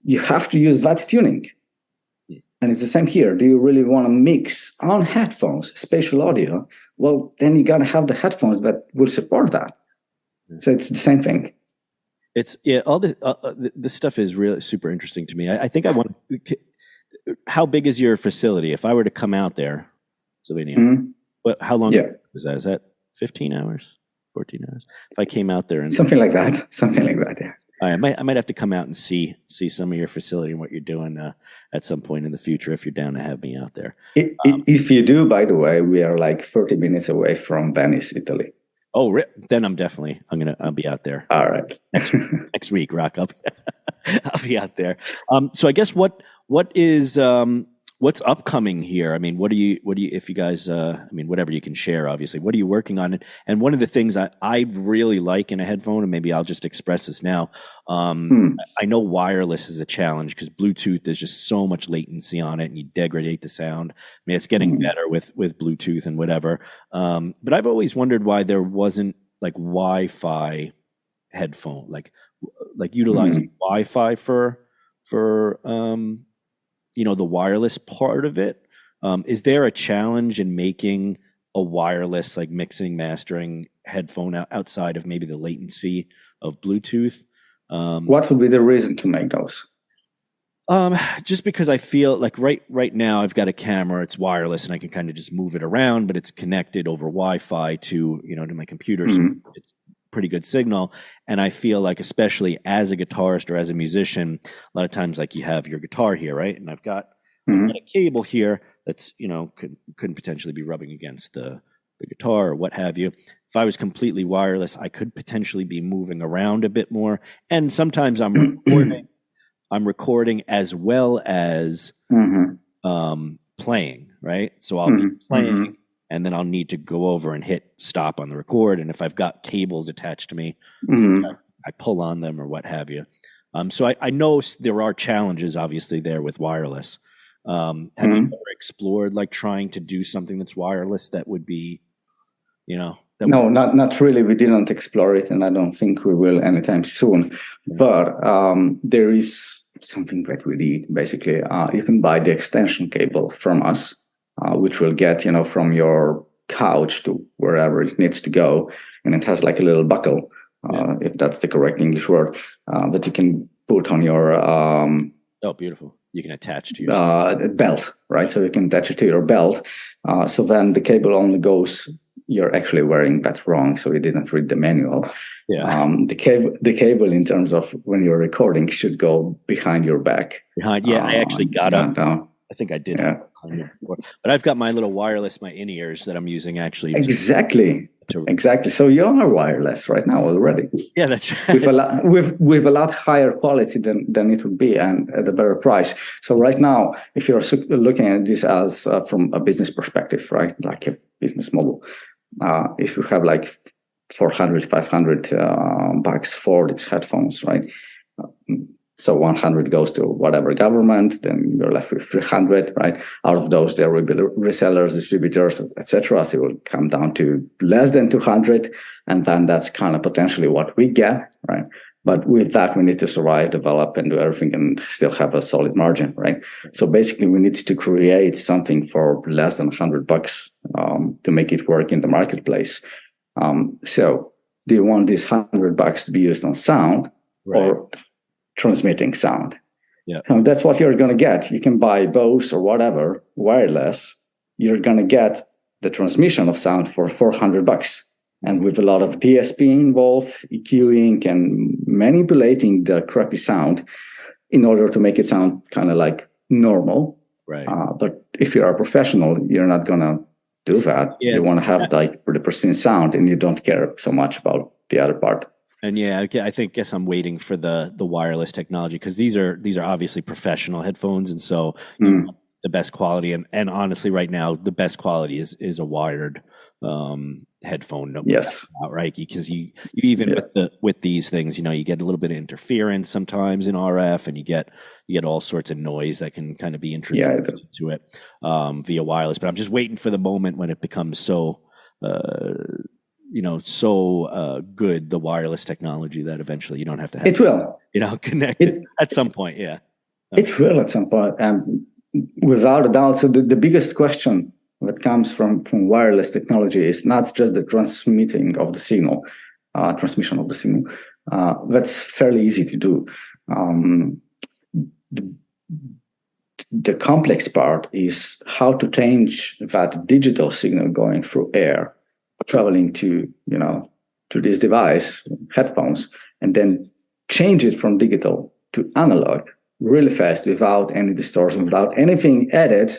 you have to use that tuning. And it's the same here. Do you really want to mix on headphones spatial audio? Well, then you got to have the headphones that will support that. So it's the same thing. It's all this stuff is really super interesting to me. I think I want. How big is your facility? If I were to come out there, Slovenia, how long is that? Is that 15 hours, 14 hours? If I came out there and something like that, yeah. I might have to come out and see some of your facility and what you're doing at some point in the future if you're down to have me out there. If you do, by the way, we are like 30 minutes away from Venice, Italy. Oh, then I'll be out there. All right. Next week, Rok. I'll be out there. So I guess what is what's upcoming here? I mean, what do you, if you guys, I mean, whatever you can share, obviously, what are you working on? And one of the things I really like in a headphone, and maybe I'll just express this now. I know wireless is a challenge because Bluetooth, there's just so much latency on it and you degrade the sound. I mean, it's getting better with Bluetooth and whatever. But I've always wondered why there wasn't like Wi-Fi headphone, like utilizing Wi-Fi for the wireless part of it. Is there a challenge in making a wireless, like mixing, mastering headphone outside of maybe the latency of Bluetooth? What would be the reason to make those? Just because I feel like right now I've got a camera, it's wireless and I can kind of just move it around, but it's connected over Wi-Fi to my computer. So it's pretty good signal. And I feel like, especially as a guitarist or as a musician, a lot of times like you have your guitar here, right? And I've got a cable here that's, could potentially be rubbing against the guitar or what have you. If I was completely wireless, I could potentially be moving around a bit more. And sometimes I'm recording as well as playing, right? So I'll be playing and then I'll need to go over and hit stop on the record. And if I've got cables attached to me, I pull on them or what have you. So I know there are challenges obviously there with wireless. Have you ever explored like trying to do something that's wireless that would be, No, not really. We didn't explore it, and I don't think we will anytime soon. But there is something that we did. Basically, you can buy the extension cable from us, which will get from your couch to wherever it needs to go, and it has like a little buckle, if that's the correct English word, that you can put on your. Oh, beautiful! You can attach to your belt, right? So you can attach it to your belt. So then the cable only goes. You're actually wearing that wrong, so you didn't read the manual. Yeah. The cable in terms of when you're recording should go behind your back. I actually got up. I think I did. Yeah. But I've got my little wireless, my in-ears that I'm using actually. Exactly. So you are wireless right now already. Yeah, that's with a lot higher quality than it would be and at a better price. So right now, if you're looking at this as from a business perspective, right, like a business model. If you have like $400-500 for these headphones, right? So 100 goes to whatever government, then you're left with 300, right? Out of those, there will be resellers, distributors, etc. So it will come down to less than 200, and then that's kind of potentially what we get, right? But with that, we need to survive, develop, and do everything, and still have a solid margin, right? So basically, we need to create something for less than $100 to make it work in the marketplace. So, do you want this $100 to be used on sound or transmitting sound? Yeah, that's what you're going to get. You can buy Bose or whatever wireless. You're going to get the transmission of sound for $400. And with a lot of DSP involved, EQing and manipulating the crappy sound in order to make it sound kind of like normal. Right. But if you're a professional, you're not going to do that. Yeah. You want to have like the pristine sound, and you don't care so much about the other part. And I guess I'm waiting for the wireless technology, because these are obviously professional headphones, and so you want the best quality. And honestly, right now, the best quality is a wired headphone. Yes, right? Because you even with these things, you get a little bit of interference sometimes in RF, and you get all sorts of noise that can kind of be introduced to it via wireless. But I'm just waiting for the moment when it becomes so good, the wireless technology, that eventually you don't have to have it will connect it at some point. Yeah, it will at some point, without a doubt. So the biggest question that comes from wireless technology is not just the transmission of the signal. That's fairly easy to do. The complex part is how to change that digital signal going through air, traveling to this device, headphones, and then change it from digital to analog really fast without any distortion, without anything added.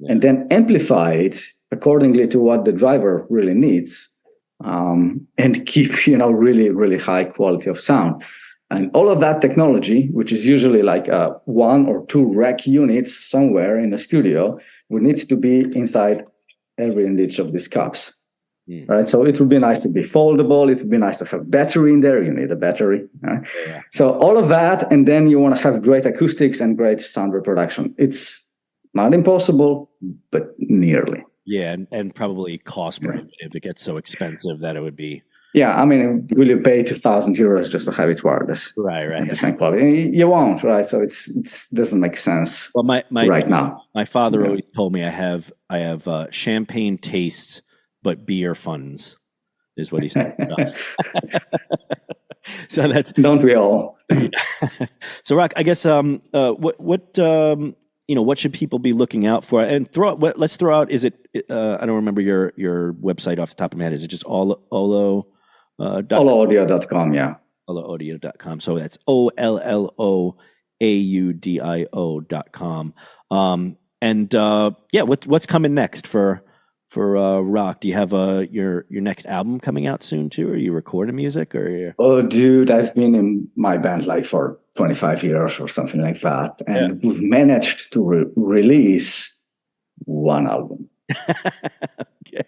And then amplify it accordingly to what the driver really needs, and keep really, really high quality of sound. And all of that technology, which is usually like 1 or 2 rack units somewhere in the studio, would need to be inside every and each of these cups. Right, so it would be nice to be foldable. It would be nice to have battery in there. You need a battery. Right? Yeah. So all of that, and then you want to have great acoustics and great sound reproduction. It's not impossible, but nearly. Yeah, and probably cost prohibitive. It gets so expensive that it would be. Yeah, I mean, will you pay €2,000 just to have it wireless? Right. The same quality, you won't, right? So it doesn't make sense. Well, right now, my father always told me I have champagne tastes, but beer funds, is what he said. So that's, don't we all? So Rok, I guess what should people be looking out for? And let's throw out. Is it? I don't remember your website off the top of my head. Is it just OLLO? OLLOaudio.com, yeah. OLLOaudio.com. So that's OLLOAUDIO.com. What's coming next for Rok? Do you have your next album coming out soon too? Are you recording music or? Oh, dude, I've been in my band like for 25 years or something like that, and we've managed to release 1 album. Okay.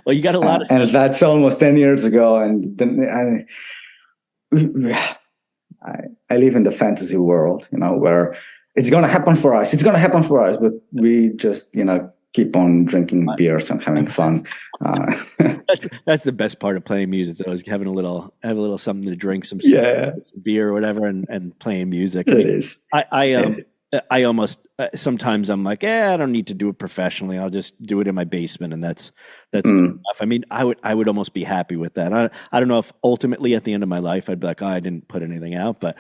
Well, you got a lot and that's almost 10 years ago, and then I live in the fantasy world, where it's going to happen for us. It's going to happen for us, but we just, keep on drinking beers and having fun. That's the best part of playing music, though, is having a little something to drink, some beer or whatever, and playing music. It is. I almost sometimes I'm like, I don't need to do it professionally. I'll just do it in my basement, and that's enough. I mean, I would almost be happy with that. I don't know if ultimately at the end of my life I'd be like, I didn't put anything out, but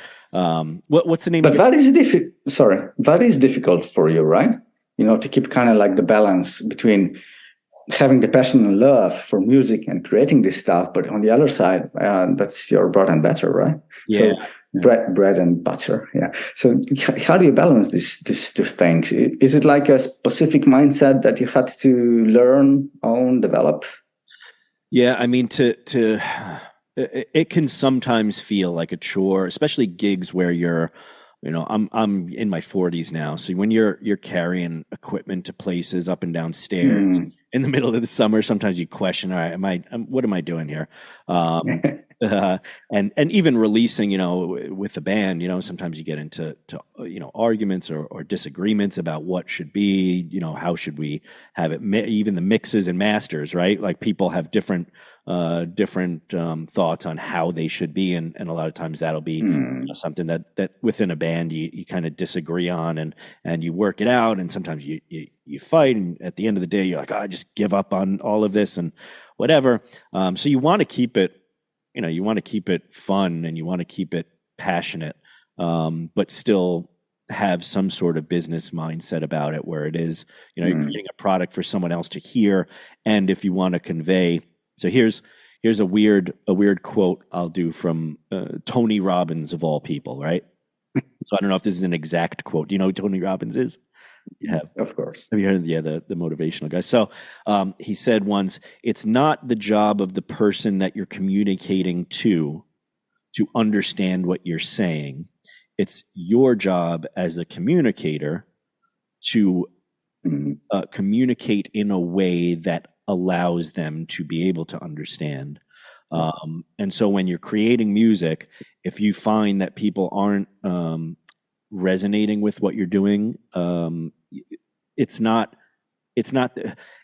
what's the name? But that is that is difficult for you, right? To keep kind of like the balance between having the passion and love for music and creating this stuff, but on the other side, that's your bread and butter, right? Yeah. So bread and butter, yeah. So how do you balance these two things? Is it like a specific mindset that you had to learn, develop? Yeah, I mean, it can sometimes feel like a chore, especially gigs where you're. I'm in my 40s now. So when you're carrying equipment to places up and down stairs in the middle of the summer, sometimes you question, all right, what am I doing here? And even releasing, with the band, sometimes you get into arguments or disagreements about what should be, how should we have it, even the mixes and masters, right? Like people have different thoughts on how they should be, and a lot of times that'll be something that within a band you kind of disagree on, and you work it out, and sometimes you fight, and at the end of the day you're like, I just give up on all of this and whatever. So you want to keep it, you want to keep it fun, and you want to keep it passionate, but still have some sort of business mindset about it, where it is, you're creating a product for someone else to hear, and if you want to convey. So here's a weird quote I'll do from Tony Robbins, of all people, right? So I don't know if this is an exact quote. Do you know who Tony Robbins is? You have, of course. Have you heard? Yeah, the motivational guy. So he said once, "It's not the job of the person that you're communicating to understand what you're saying. It's your job as a communicator to communicate in a way that allows them to be able to understand." And so when you're creating music, if you find that people aren't resonating with what you're doing, it's not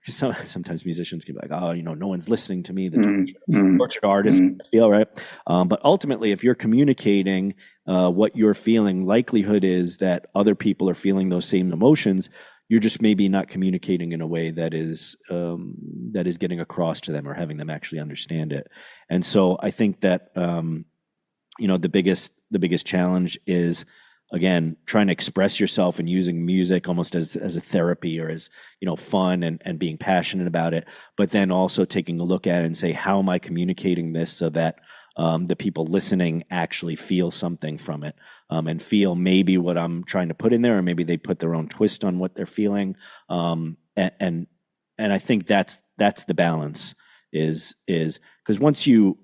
sometimes musicians can be like, no one's listening to me, the tortured artist, I feel, right? But ultimately, if you're communicating what you're feeling, likelihood is that other people are feeling those same emotions. You're just maybe not communicating in a way that is getting across to them or having them actually understand it. And so I think that the biggest challenge is, again, trying to express yourself and using music almost as a therapy or as fun and being passionate about it, but then also taking a look at it and say, how am I communicating this so that the people listening actually feel something from it, and feel maybe what I'm trying to put in there, or maybe they put their own twist on what they're feeling. And I think that's the balance is because once you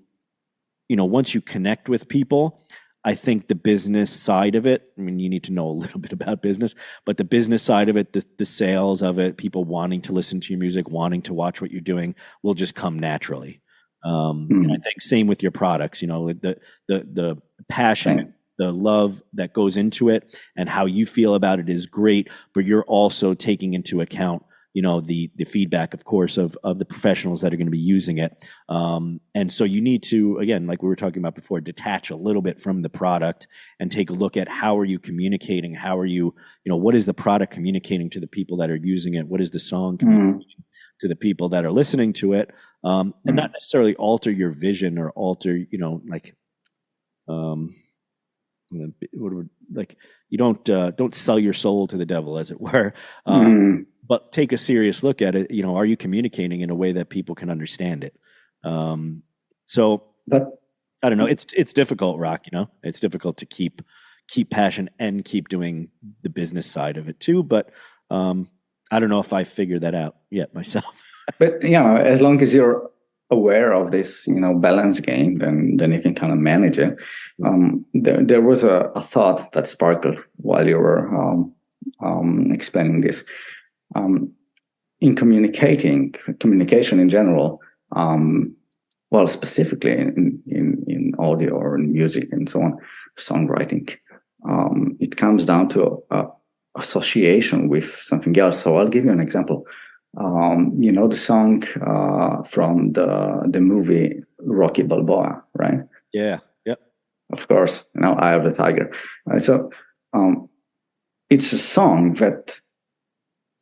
connect with people, I think the business side of it, I mean, you need to know a little bit about business, but the business side of it, the sales of it, people wanting to listen to your music, wanting to watch what you're doing will just come naturally. And I think same with your products, you know, the passion, the love that goes into it and how you feel about it is great, but you're also taking into account, you know, the feedback, of course, of the professionals that are going to be using it. And so you need to, again, like we were talking about before, detach a little bit from the product and take a look at how are you communicating? How are you, you know, what is the product communicating to the people that are using it? What is the song communicating to the people that are listening to it? And not necessarily alter your vision or alter, you know, like, like you don't sell your soul to the devil, as it were. But take a serious look at it. You know, are you communicating in a way that people can understand it? So I don't know. It's difficult, Rok. You know, it's difficult to keep passion and keep doing the business side of it too. But I don't know if I figured that out yet myself. But you know, as long as you're aware of this, you know, balance game, then you can kind of manage it. There was a thought that sparkled while you were explaining this. In communication in general, well, specifically in audio or in music and so on, songwriting, it comes down to association with something else. So I'll give you an example. You know the song from the movie Rocky Balboa, right? Yeah. Yep. Of course. You know, Eye of the Tiger. Right? So it's a song that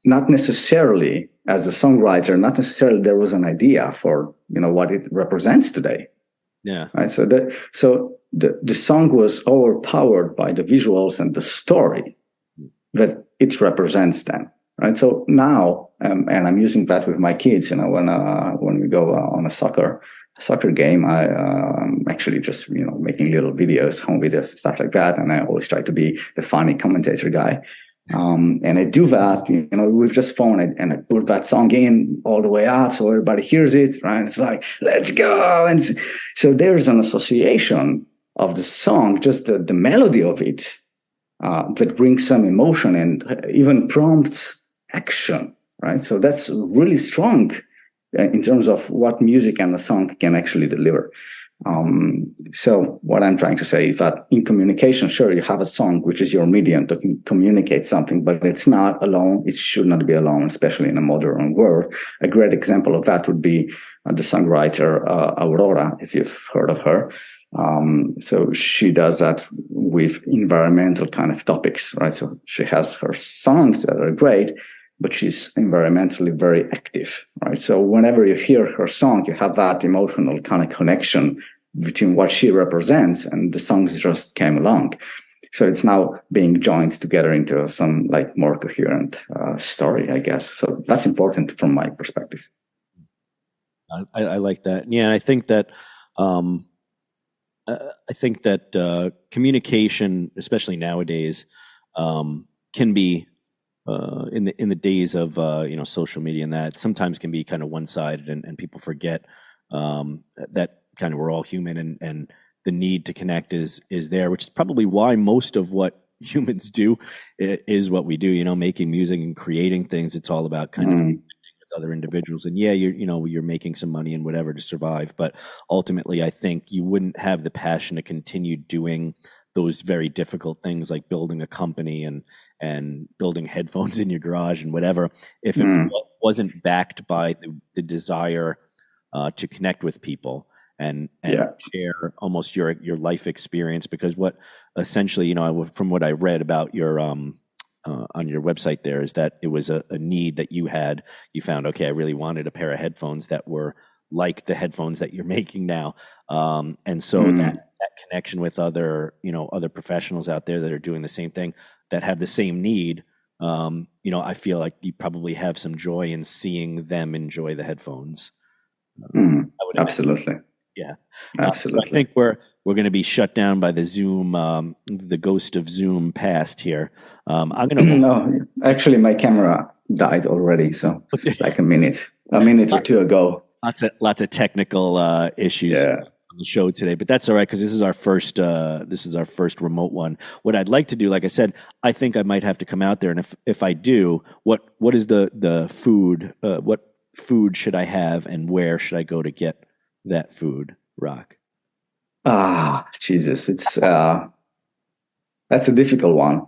not necessarily, as a songwriter, not necessarily there was an idea for, you know, what it represents today. Yeah. Right. So the song was overpowered by the visuals and the story that it represents then. Right. So now, and I'm using that with my kids, you know, when we go on a soccer game, I actually just, you know, making little videos, home videos, stuff like that. And I always try to be the funny commentator guy. And I do that, you know, with just phone and I put that song in all the way up so everybody hears it, right? It's like, let's go. And so there's an association of the song, just the melody of it, that brings some emotion and even prompts action, right? So that's really strong in terms of what music and the song can actually deliver. So what I'm trying to say is that in communication, sure, you have a song, which is your medium to communicate something, but it's not alone. It should not be alone, especially in a modern world. A great example of that would be the songwriter Aurora, if you've heard of her. So she does that with environmental kind of topics, right? So she has her songs that are great, but she's environmentally very active, right? So whenever you hear her song, you have that emotional kind of connection between what she represents and the songs just came along. So it's now being joined together into some like more coherent story, I guess. So that's important from my perspective. I like that. Yeah, and I think that communication, especially nowadays, can be in the days of you know, social media and that sometimes can be kind of one-sided and people forget that kind of we're all human and the need to connect is there, which is probably why most of what humans do is what we do, you know, making music and creating things. It's all about kind of connecting with other individuals. And yeah, you're making some money and whatever to survive, but ultimately I think you wouldn't have the passion to continue doing those very difficult things like building a company and building headphones in your garage and whatever, if it wasn't backed by the desire to connect with people and share almost your life experience. Because what essentially, you know, from what I read about your on your website there is that it was a need that you had. You found, okay, I really wanted a pair of headphones that were like the headphones that you're making now. And so that connection with other professionals out there that are doing the same thing, that have the same need, you know, I feel like you probably have some joy in seeing them enjoy the headphones. Absolutely. Yeah. Absolutely. I think we're going to be shut down by the Zoom, the ghost of Zoom passed here. I'm going to... No, actually my camera died already. So like a minute or two ago. Lots of technical issues. Yeah. on the show today, but that's all right because this is our first remote one. What I'd like to do, like I said, I think I might have to come out there, and if I do, what is the food? What food should I have, and where should I go to get that food, Rok? Jesus, it's that's a difficult one.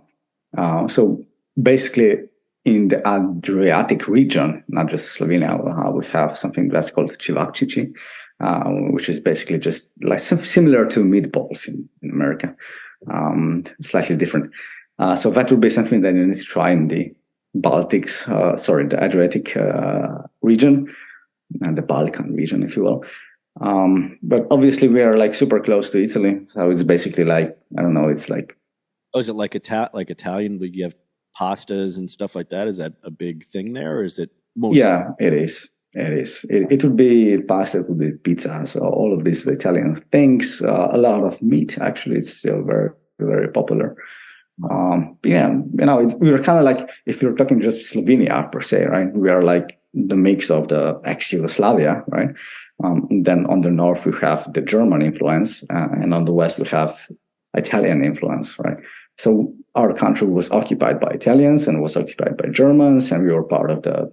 So basically, in the Adriatic region, not just Slovenia, we have something that's called Ćevapčići, which is basically just like similar to meatballs in America, slightly different. So that would be something that you need to try in the the Adriatic region, and the Balkan region, if you will. But obviously we are like super close to Italy, so it's basically like, I don't know, it's like. Oh, is it like Italian? Would you have pastas and stuff like that? Is that a big thing there, or is it mostly? Yeah, it is. It would be pasta, it would be pizza, so all of these Italian things. A lot of meat, actually, it's still very, very popular. Yeah, we were kind of like, if you're talking just Slovenia per se, right? We are like the mix of the ex-Yugoslavia, right? Then on the north we have the German influence, and on the west we have Italian influence, right? So our country was occupied by Italians and was occupied by Germans, and we were part of the,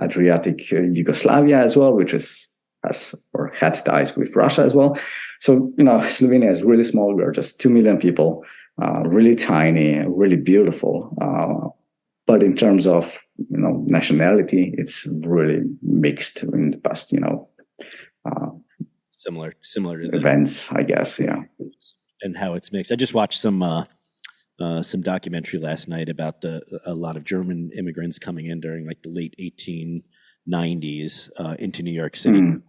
Adriatic Yugoslavia as well, which had ties with Russia as well. So, Slovenia is really small. We're just 2 million people, really tiny, really beautiful. But in terms of, nationality, it's really mixed in the past, similar to the events, I guess. Yeah. And how it's mixed. I just watched some documentary last night about a lot of German immigrants coming in during like the late 1890s into New York City. I'm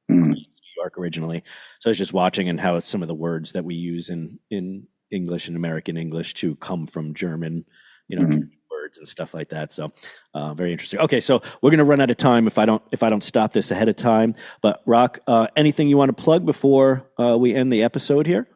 from New York originally, so I was just watching and how some of the words that we use in English and American English to come from German, words and stuff like that. So very interesting. Okay, so we're going to run out of time if I don't stop this ahead of time. But Rok, anything you want to plug before we end the episode here?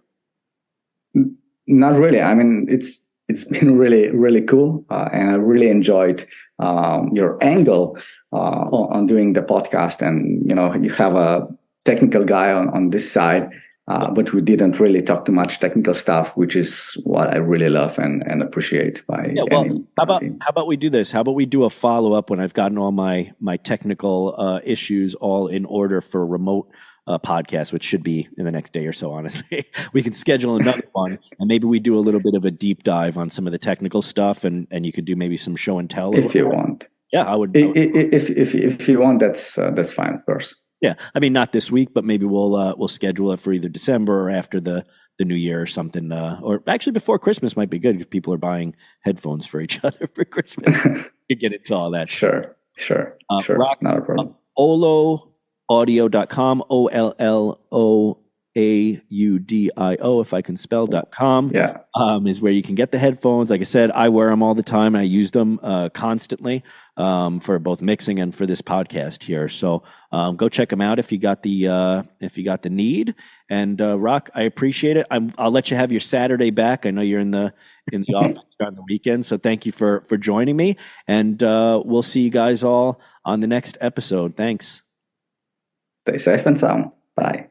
Not really. I mean, it's been really, really cool, and I really enjoyed your angle on doing the podcast. And you have a technical guy on this side, but we didn't really talk too much technical stuff, which is what I really love and appreciate. How about we do this? How about we do a follow up when I've gotten all my technical issues all in order for a remote podcast, which should be in the next day or so, honestly. We can schedule another one, and maybe we do a little bit of a deep dive on some of the technical stuff, and you could do maybe some show and tell. If you want. Yeah, I would. If you want, that's fine, of course. Yeah, I mean, not this week, but maybe we'll schedule it for either December or after the New Year or something, or actually before Christmas might be good if people are buying headphones for each other for Christmas. You get into all that. Sure. Rok, not a problem. OLLOaudio.com, OLLOAUDIO, if I can spell.com, is where you can get the headphones. Like I said, I wear them all the time. And I use them constantly for both mixing and for this podcast here. So go check them out if you got the need. And Rok, I appreciate it. I'll let you have your Saturday back. I know you're in the office on the weekend, so thank you for joining me. And we'll see you guys all on the next episode. Thanks. Stay safe and sound. Bye.